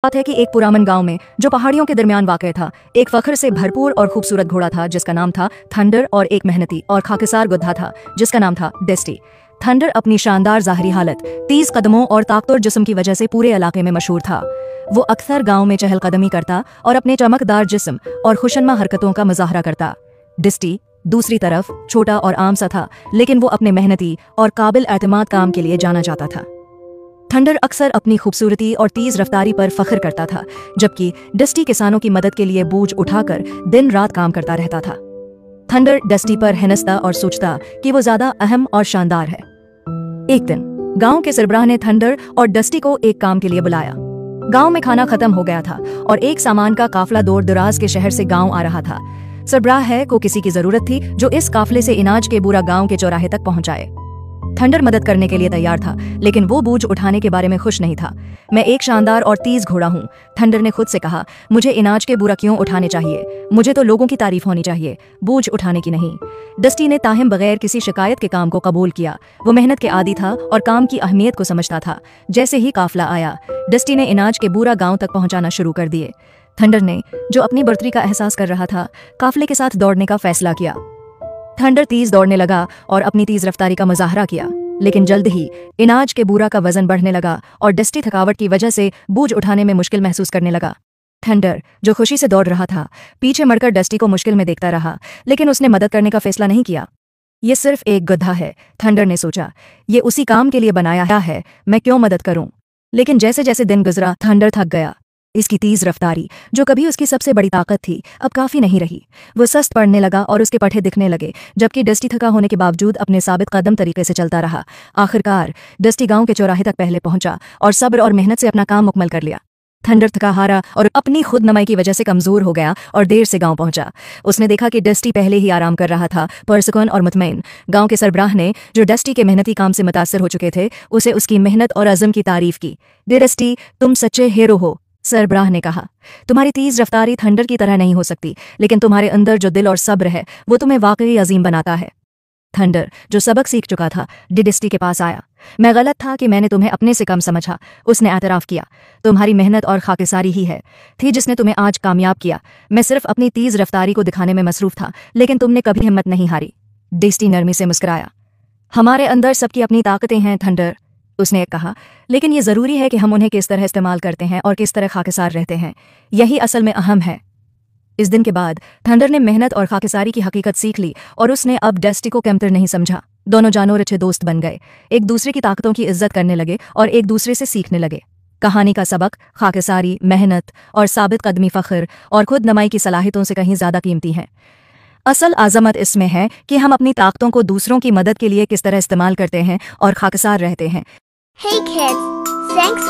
बात है कि एक पुरामन गांव में जो पहाड़ियों के दरमियान वाक़ था, एक फख्र से भरपूर और खूबसूरत घोड़ा था जिसका नाम था थंडर, और एक मेहनती और खाकिसार गधा था जिसका नाम था डस्टी। थंडर अपनी शानदार ज़ाहरी हालत, तेज कदमों और ताकतवर जिस्म की वजह से पूरे इलाके में मशहूर था। वो अक्सर गांव में चहलकदमी करता और अपने चमकदार जिस्म और खुशनुमा हरकतों का मुजाहरा करता। डस्टी दूसरी तरफ छोटा और आम सा था, लेकिन वो अपने मेहनती और काबिल एतमाद काम के लिए जाना जाता था। थंडर अक्सर अपनी खूबसूरती और तेज रफ्तारी पर फख्र करता था, जबकि डस्टी किसानों की मदद के लिए बोझ उठाकर दिन रात काम करता रहता था। थंडर डस्टी पर हंसता और सोचता कि वो ज्यादा अहम और शानदार है। एक दिन गांव के सरबराह ने थंडर और डस्टी को एक काम के लिए बुलाया। गांव में खाना खत्म हो गया था और एक सामान का काफला दूर दराज के शहर से गांव आ रहा था। सरबराह को किसी की जरूरत थी जो इस काफले से इनाज के पूरा गांव के चौराहे तक पहुंचाए। थंडर मदद करने के लिए तैयार था, लेकिन वो बोझ उठाने के बारे में खुश नहीं था। मैं एक शानदार और तेज घोड़ा हूँ, थंडर ने खुद से कहा। मुझे इनाज के बुरा क्यों उठाने चाहिए? मुझे तो लोगों की तारीफ होनी चाहिए, बोझ उठाने की नहीं। डस्टी ने ताहिम बगैर किसी शिकायत के काम को कबूल किया। वो मेहनत के आदी था और काम की अहमियत को समझता था। जैसे ही काफला आया, डस्टी ने इनाज के पूरा गाँव तक पहुँचाना शुरू कर दिए। थंडर ने, जो अपनी बढ़तरी का एहसास कर रहा था, काफले के साथ दौड़ने का फैसला किया। थंडर तेज दौड़ने लगा और अपनी तेज रफ्तारी का मुजाहरा किया, लेकिन जल्द ही इनाज के बूरा का वजन बढ़ने लगा और डस्टी थकावट की वजह से बोझ उठाने में मुश्किल महसूस करने लगा। थंडर, जो खुशी से दौड़ रहा था, पीछे मुड़कर डस्टी को मुश्किल में देखता रहा, लेकिन उसने मदद करने का फैसला नहीं किया। ये सिर्फ एक गधा है, थंडर ने सोचा। ये उसी काम के लिए बनाया है, मैं क्यों मदद करूं? लेकिन जैसे जैसे दिन गुजरा, थंडर थक गया। इसकी तेज रफ्तारी, जो कभी उसकी सबसे बड़ी ताकत थी, अब काफी नहीं रही। वो सुस्त पड़ने लगा और उसके पट्टे दिखने लगे, जबकि डस्टी थका होने के बावजूद अपने साबित कदम तरीके से चलता रहा। आखिरकार डस्टी गांव के चौराहे तक पहले पहुंचा और सब्र और मेहनत से अपना काम मुकम्मल कर लिया। थंडर थका हारा और अपनी खुद नमाई की वजह से कमजोर हो गया और देर से गांव पहुंचा। उसने देखा कि डस्टी पहले ही आराम कर रहा था, पुरसुकून और मुतमईन। गांव के सरबराह ने, जो डस्टी के मेहनती काम से मुतासर हो चुके थे, उसे उसकी मेहनत और अज़म की तारीफ की। डस्टी, तुम सच्चे हीरो हो, सरबराह ने कहा। तुम्हारी तेज रफ्तारी थंडर की तरह नहीं हो सकती, लेकिन तुम्हारे अंदर जो दिल और सब्र है, वो तुम्हें वाकई अजीम बनाता है। थंडर, जो सबक सीख चुका था, डस्टी के पास आया। मैं गलत था कि मैंने तुम्हें अपने से कम समझा, उसने एतराफ़ किया। तुम्हारी मेहनत और खाकिसारी ही है थी जिसने तुम्हें आज कामयाब किया। मैं सिर्फ अपनी तेज रफ्तारी को दिखाने में मसरूफ था, लेकिन तुमने कभी हिम्मत नहीं हारी। डस्टी नरमी से मुस्कुराया। हमारे अंदर सबकी अपनी ताकतें हैं थंडर, उसने कहा, लेकिन ये ज़रूरी है कि हम उन्हें किस तरह इस्तेमाल करते हैं और किस तरह खाकिसार रहते हैं, यही असल में अहम है। इस दिन के बाद थंडर ने मेहनत और खाकिसारी की हकीकत सीख ली और उसने अब डस्टी को कमतर नहीं समझा। दोनों जानों अच्छे दोस्त बन गए, एक दूसरे की ताकतों की इज्जत करने लगे और एक दूसरे से सीखने लगे। कहानी का सबक, खाकिसारी, मेहनत और साबित कदमी फ़ख्र और खुद नमाई की सलाहियतों से कहीं ज़्यादा कीमती हैं। असल आज़मत इसमें है कि हम अपनी ताकतों को दूसरों की मदद के लिए किस तरह इस्तेमाल करते हैं और खाकिसार रहते हैं। Hey kids, thanks